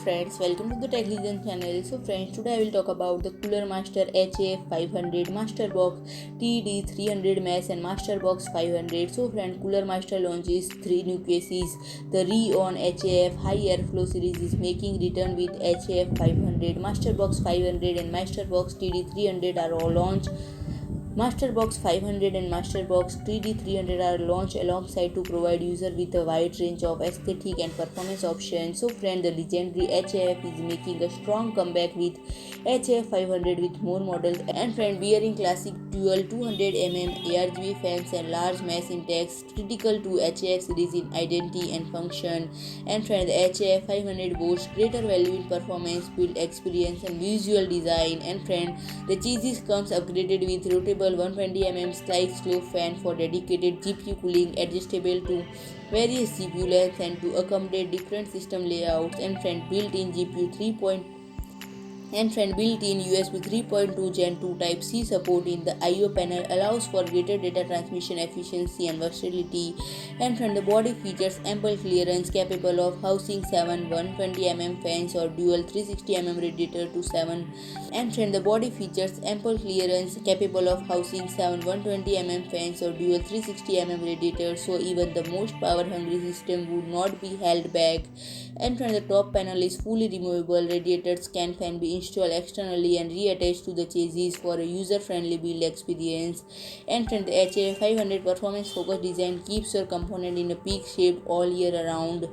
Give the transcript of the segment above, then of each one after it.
friends, welcome to the Tech Legend channel. So friends, today I will talk about the Cooler Master HAF 500, MasterBox TD300 mesh and MasterBox 500. So friends, Cooler Master launches 3 new cases. The Re-on HAF High Airflow series is making return with HAF 500, MasterBox 500 and MasterBox TD300 are all launched. MasterBox 500 and MasterBox TD300 are launched alongside to provide user with a wide range of aesthetic and performance options. So friend, the legendary HAF is making a strong comeback with HAF 500 with more models, and friend, wearing classic dual 200mm ARGB fans and large mesh intakes critical to HAF series in identity and function. And friend, the HAF 500 boasts greater value in performance, build experience and visual design. And friend, the chassis comes upgraded with rotatable 120mm slide slope fan for dedicated GPU cooling, adjustable to various GPU lengths and to accommodate different system layouts. And friend, built-in USB 3.2 Gen 2 Type C support in the I/O panel allows for greater data transmission efficiency and versatility. And from the body features ample clearance capable of housing 7 120mm fans or dual 360mm radiator to 7. And from the body features ample clearance capable of housing 7 120mm fans or dual 360mm radiator, so even the most power hungry system would not be held back. And from the top panel is fully removable. Radiators can be installed externally and reattached to the chassis for a user-friendly build experience. And from the HAF 500 performance-focused design keeps your component in a peak shape all year around.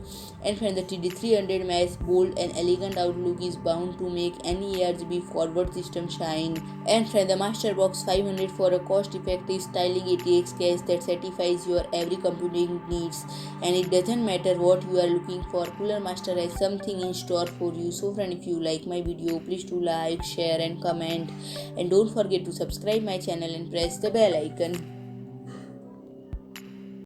And from the TD300 mesh bold and elegant outlook is bound to make any ARGB forward system shine. And from the MasterBox 500 for a cost-effective styling ATX case that satisfies your every computing needs. And it doesn't matter what you are looking for, Cooler Master has something in store for you. So friend, if you like my video, please do like, share and comment, and don't forget to subscribe my channel and press the bell icon.